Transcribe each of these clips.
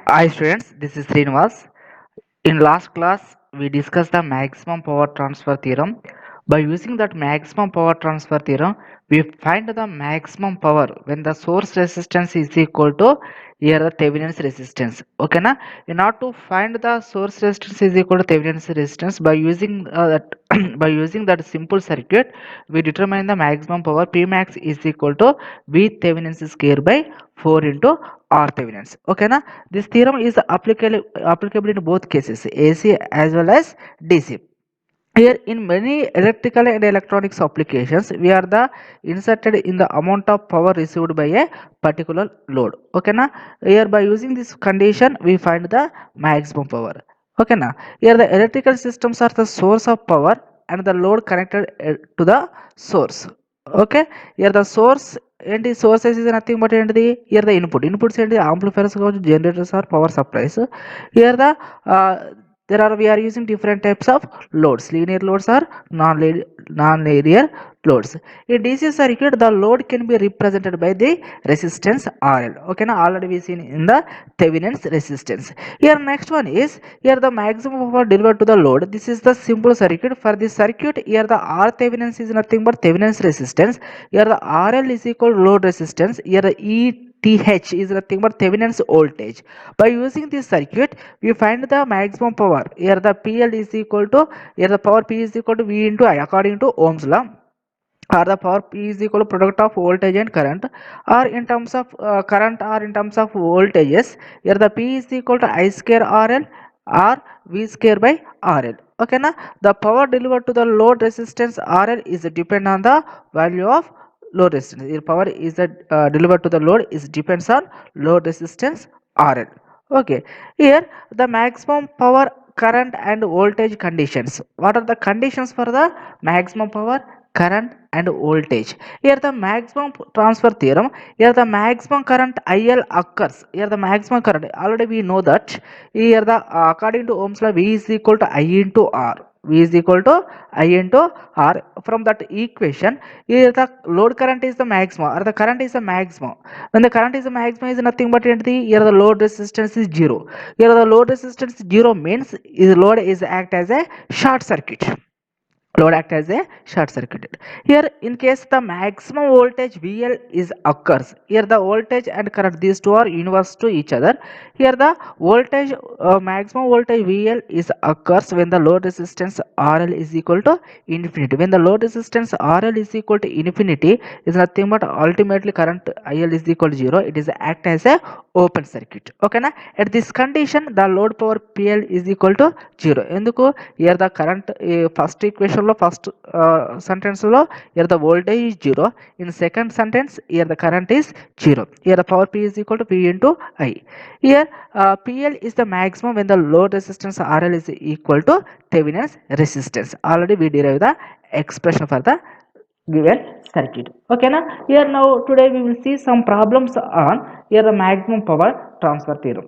Hi students, this is Srinivas. In last class, we discussed the maximum power transfer theorem. By using that maximum power transfer theorem, we find the maximum power when the source resistance is equal to here the Thevenin's resistance. Okay, na? In order to find the source resistance is equal to Thevenin's resistance, by using that by using that simple circuit, we determine the maximum power P max is equal to V Thevenin's square by 4 into R Thevenin's. Okay, na? This theorem is applicable in both cases, AC as well as DC. Here, in many electrical and electronics applications, we are the inserted in the amount of power received by a particular load. Okay, na? Here, by using this condition, we find the maximum power. Okay, na? Here, the electrical systems are the source of power and the load connected to the source. Okay, here the source and the sources is nothing but here the inputs and the amplifiers, generators or power supplies. Here the we are using different types of loads, linear loads or non-linear loads. In DC circuit, the load can be represented by the resistance RL. Okay, now already we seen in the Thevenin's resistance. Here next one is here the maximum power delivered to the load. This is the simple circuit. For this circuit, here the R Thevenin's is nothing but Thevenin's resistance. Here the RL is equal to load resistance. Here the ETH is nothing but Thevenin's voltage. By using this circuit, we find the maximum power. Here the PL is equal to, here the power P is equal to V into I according to Ohm's law, or the power P is equal to product of voltage and current, or in terms of current or in terms of voltages. Here the P is equal to I square RL or V square by RL. Okay, na? The power delivered to the load resistance RL is depend on the value of load resistance. Your power is delivered to the load is depends on load resistance RL. Okay, here the maximum power, current and voltage conditions. What are the conditions for the maximum power, current and voltage? Here the maximum transfer theorem, here the maximum current IL occurs. Here the maximum current, already we know that here the according to Ohm's law, V is equal to I into R. V is equal to I into R. From that equation, here the load current is the maximum or the current is the maximum. When the current is the maximum is nothing but here the load resistance is 0. Here the load resistance 0 means is load is act as a short circuit. Load act as a short circuited. Here in case the maximum voltage VL is occurs, here the voltage and current, these two are inverse to each other. Here the voltage maximum voltage VL is occurs when the load resistance RL is equal to infinity. When the load resistance RL is equal to infinity, is nothing but ultimately current IL is equal to 0. It is act as a open circuit. Okay, na? At this condition, the load power PL is equal to 0. ఎందుకు here the current first equation lo first sentence lo here the voltage is 0. In second sentence, here the current is 0. Here the power P is equal to V into I. Here PL is the maximum when the load resistance RL is equal to Thevenin's resistance. Already we derived the expression for the given circuit. Okay, now here now today we will see some problems on here the maximum power transfer theorem.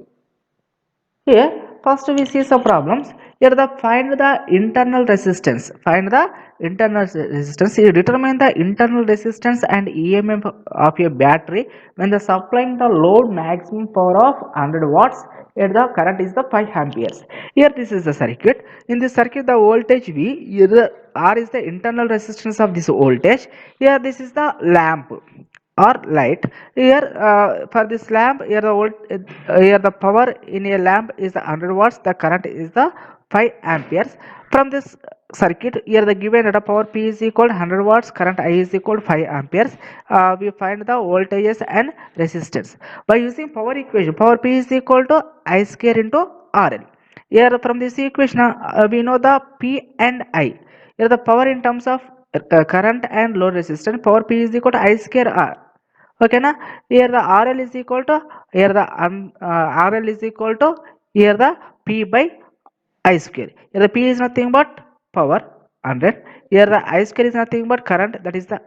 Here, first we see some problems. Here, the find the internal resistance. Find the internal resistance. You determine the internal resistance and EMF of a battery when the supplying the load maximum power of 100 watts. Here, the current is the 5 amperes. Here, this is the circuit. In this circuit, the voltage V. Here, the R is the internal resistance of this voltage. Here, this is the lamp or light. Here for this lamp, here the here the power in a lamp is the 100 watts, the current is the 5 amperes. From this circuit, here the given data power P is equal to 100 watts, current I is equal to 5 amperes. We find the voltages and resistance by using power equation. Power P is equal to I square into RL. Here from this equation, we know the P and I. Here the power in terms of current and load resistance, power P is equal to I square R. Okay, na? Here the RL is equal to, here the RL is equal to here the P by I square. Here the P is nothing but power 100. Here the I square is nothing but current, that is the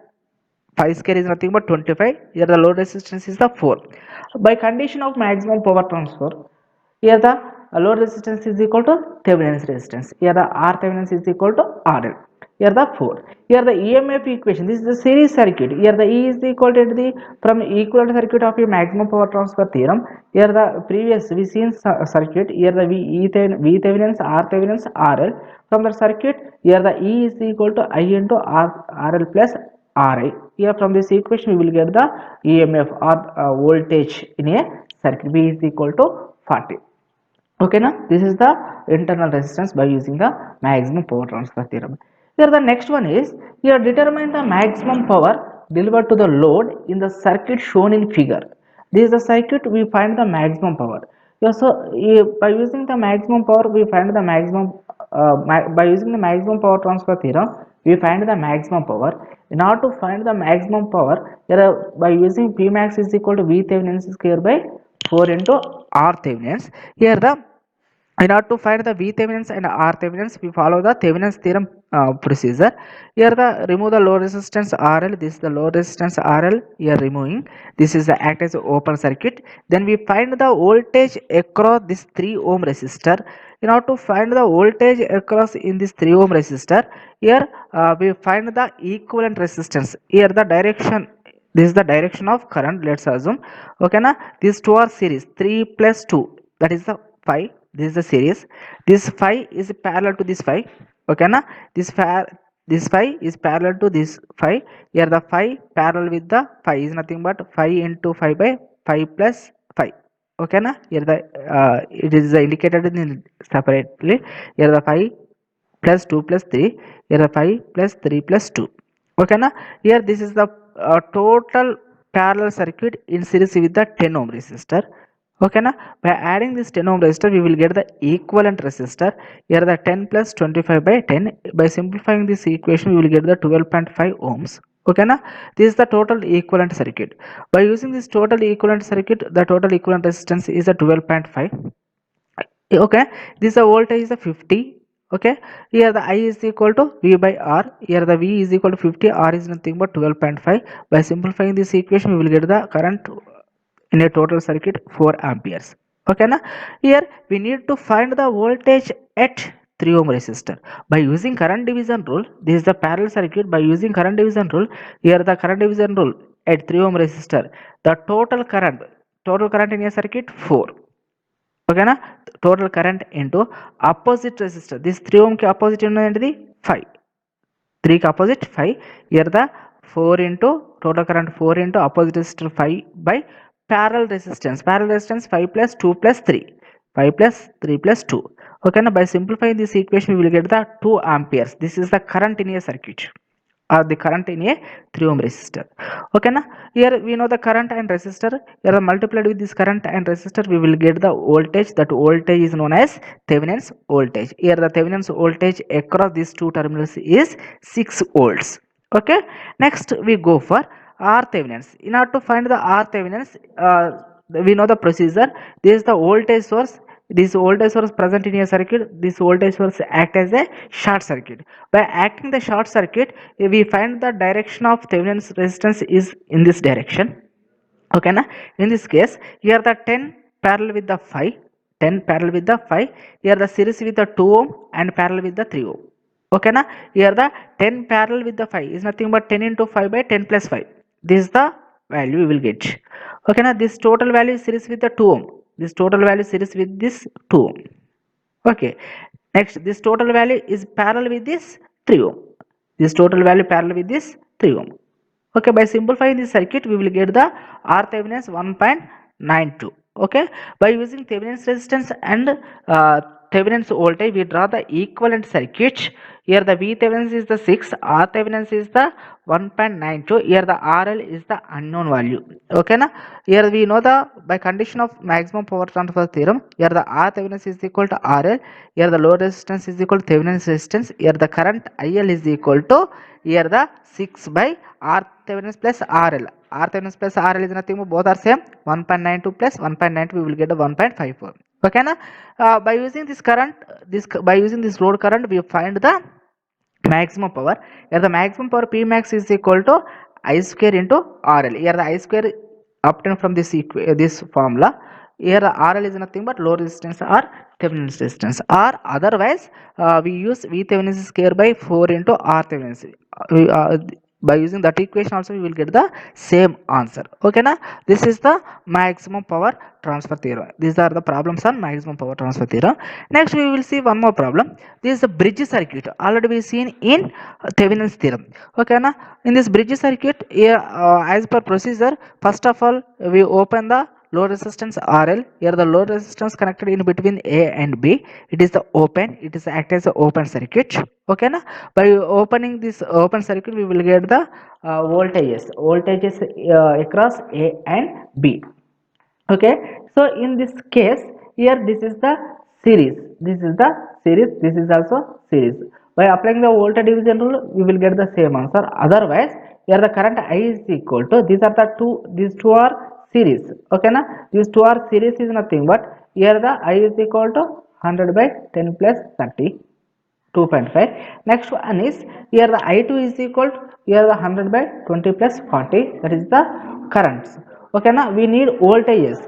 5 square is nothing but 25. Here the load resistance is the 4. By condition of maximum power transfer, here the load resistance is equal to Thevenin's resistance. Here the R Thevenin's is equal to RL. Here the 4. Here the EMF equation, this is the series circuit. Here the E is equal to the from equivalent circuit of a maximum power transfer theorem. Here the previous we seen circuit. Here the V Thevenin's, R Thevenin's, RL. From the circuit, here the E is equal to I into RL plus RI. Here from this equation we will get the EMF or voltage in a circuit. V is equal to 40. Okay, now this is the internal resistance by using the maximum power transfer theorem. Here the next one is, here determine the maximum power delivered to the load in the circuit shown in figure. This is the circuit, we find the maximum power. Yeah, so by using the maximum power we find the maximum by using the maximum power transfer theorem we find the maximum power. In order to find the maximum power, here by using P max is equal to V Thevenin square by 4 into R Thevenin. Here the in order to find the V Thevenins and R Thevenins, we follow the Thevenin's theorem procedure. Here the remove the load resistance RL. This is the load resistance RL. Here removing. This is the act as open circuit. Then we find the voltage across this 3 ohm resistor. In order to find the voltage across in this 3 ohm resistor, here we find the equivalent resistance. Here the direction. This is the direction of current. Let's assume. Okay, na? These two are series. 3 plus 2. That is the 5. This is the series. This 5 is parallel to this 5. Okay na? This 5 is parallel to this 5. Here the 5 parallel with the 5 is nothing but 5 into 5 by 5 plus 5. Okay na? Here the it is indicated in separately. Here the 5 plus 2 plus 3. Here the 5 plus 3 plus 2. Okay na? Here this is the total parallel circuit in series with the 10 ohm resistor. Okay na? By adding this 10 ohm resistor we will get the equivalent resistor. Here the 10 plus 25 by 10. By simplifying this equation we will get the 12.5 ohms. Okay na? This is the total equivalent circuit. By using this total equivalent circuit, the total equivalent resistance is a 12.5. Okay, this voltage is a 50. Okay, here the I is equal to V by R. Here the V is equal to 50, R is nothing but 12.5. By simplifying this equation we will get the current in a total circuit 4 amperes. Okay na? Here we need to find the voltage at 3 ohm resistor by using current division rule. This is the parallel circuit. By using current division rule, here the current division rule at 3 ohm resistor, the total current in a circuit 4. Okay na? Total current into opposite resistor. This 3 ohm ki opposite ఉన్నది 5. 3 ki opposite 5. Here the 4 into total current 4 into opposite resistor 5 by parallel resistance. Parallel resistance 5 plus 2 plus 3. 5 plus 3 plus 2. Okay na? By simplifying this equation we will get the 2 amperes. This is the current in a circuit, or the current in a 3 ohm resistor. Okay na? Here we know the current and resistor. Here multiplied with this current and resistor we will get the voltage. That voltage is known as Thevenin's voltage. Here the Thevenin's voltage across these two terminals is 6 volts. Okay, next we go for R Thevenin's. In order to find the R Thevenin's, we know the procedure. This is the voltage source. This voltage source present in a circuit. This voltage source act as a short circuit. By acting the short circuit, we find the direction of Thevenin's resistance is in this direction. Okay na? In this case, here the 10 parallel with the 5. 10 parallel with the 5. Here the series with the 2 ohm and parallel with the 3 ohm. Okay na? Here the 10 parallel with the 5 is nothing but 10 into 5 by 10 plus 5. This is the value we will get. Okay na? This total value is series with the 2 ohm. This total value series with this 2 ohm. Okay, next this total value is parallel with this 3 ohm. This total value parallel with this 3 ohm. Okay, by simplifying this circuit we will get the R Thevenin's 1.92. Okay, by using Thevenin's resistance and Thevenin's voltage we draw the equivalent circuit. Here the V Thevenin's is the 6, R Thevenin's is the 1.92. Here the RL is the unknown value. Okay na? Here we know the by condition of maximum power transfer theorem. Here the R Thevenin's is equal to RL. Here the load resistance is equal to Thevenin's resistance. Here the current IL is equal to here the 6 by R Thevenin's plus RL. R Thevenin's plus RL is nothing but both are same. 1.92 plus 1.92 we will get a 1.54. Okay na? By using this current, by using this load current we find the maximum power. Here the maximum power P max is equal to I square into RL. Here the I square obtained from this formula. here RL is nothing but load resistance or Thevenin resistance, or otherwise we use V Thevenin is square by 4 into R Thevenin. By using that equation also we will get the same answer. Okay na? This is the maximum power transfer theorem. These are the problems on maximum power transfer theorem. Next we will see one more problem. This is the bridge circuit, already we seen in Thevenin's theorem. Okay na? In this bridge circuit, as per procedure, first of all we open the load resistance RL. Here the load resistance connected in between A and B. It is the open. It is act as a open circuit. Okay na? By opening this open circuit, we will get the voltages across A and B. Okay, so in this case, here this is the series. This is the series. This is also series. By applying the voltage division rule, we will get the same answer. Otherwise, here the current I is equal to, these are the two. These two are series. Okay na? These two are series is nothing but, here the I is equal to 100 by 10 plus 30. 2.5. Next one is, here the I2 is equal to, here the 100 by 20 plus 40, that is the currents. Okay now we need voltages.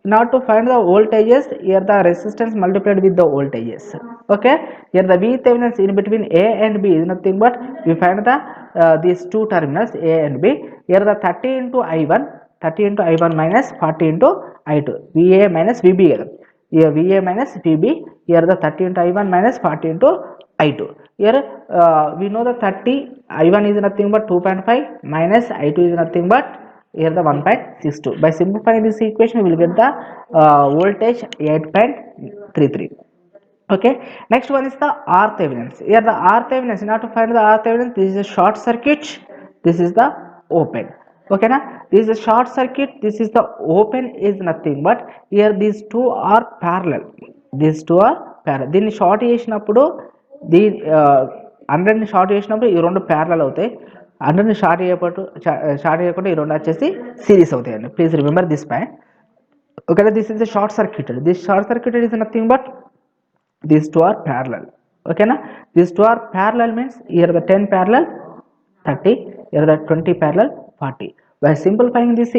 Now to find the voltages, here the resistance multiplied with the voltages. Okay, here the V Thevenin in between A and B is nothing but, we find the these two terminals A and B. Here the 30 into I1, 30 into I1 minus 40 into I2, VA minus VB. Here VA minus VB, here the 30 into I1 minus 40 into I2. Here we know the 30, I1 is nothing but 2.5 minus I2 is nothing but, here the 1.62. By simplifying this equation, we will get the voltage 8.33. Okay, next one is the R Thevenin. Here the R Thevenin, now to find the R Thevenin, this is a short circuit, this is the open. Okay na? This is a short circuit, this is the open is nothing but, here these two are parallel. These two are parallel. దీన్ని short చేసినప్పుడు దీని 100ని short చేసినప్పుడు ఈ రెండు parallel అవుతాయి. 100ని short చేయకుండా ఈ రెండు వచ్చేసి సిరీస్ అవుతాయండి. Please remember this point. Okay, this is a short circuited. This short circuited is nothing but, these two are parallel. Okay na? These two are parallel means, here the 10 parallel 30, here the 20 parallel 40. By simplifying this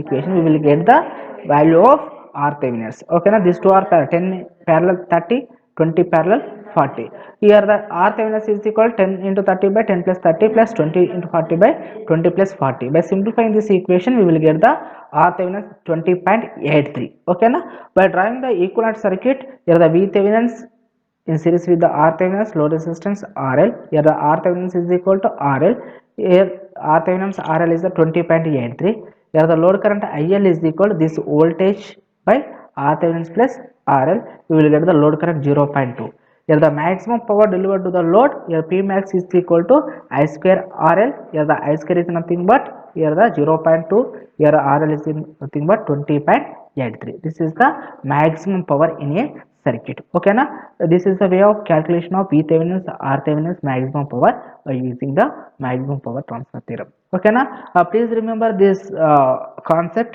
equation, we will get the value of R Thevenin. Okay na? These two are 10 parallel 30, 20 parallel 40. Here the R Thevenin is equal 10 into 30 by 10 plus 30 plus 20 into 40 by 20 plus 40. By simplifying this equation, we will get the R Thevenin 20.83. Okay na? By drawing the equivalent circuit, here the V Thevenin in series with the R Thevenin load resistance RL. Here the R Thevenin is equal to RL. Here R Thevenin RL is the 20.83. Here the load current IL is equal to this voltage by R Thevenin plus RL. We will get the load current 0.2. Here the maximum power delivered to the load, here P max is equal to I square RL. Here the I square is nothing but, here the 0.2. Here RL is nothing but 20.83. This is the maximum power in a circuit. Okay na? This is the way of calculation of V Thevenin's R Thevenin's maximum power by using the maximum power transfer theorem. Okay na? Please remember this concept.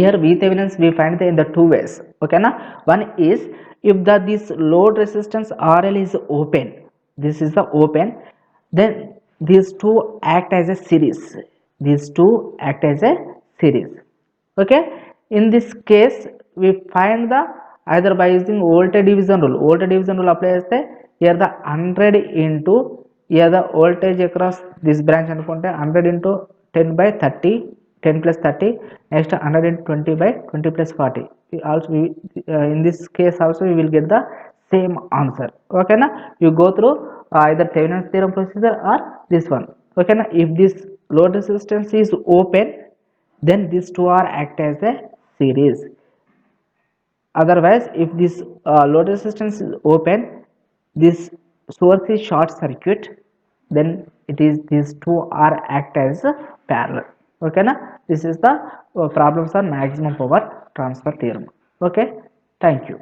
Here V Thevenin we find in the two ways. Okay na? One is, if this load resistance RL is open, this is the open, then these two act as a series. Okay, in this case we find the, either by using voltage division rule apply as the, here the 100 into, here the voltage across this branch anukunte 100 into 10 by 30, 10 plus 30, next 120 by 20 plus 40. In this case also we will get the same answer. Okay na? You go through either Thevenin's theorem procedure or this one. Okay na? If this load resistance is open, then these two are act as a series. Otherwise, if this load resistance is open, this source is short circuit, then it is, these two are act as parallel. Okay na? This is the problems on maximum power transfer theorem. Okay, thank you.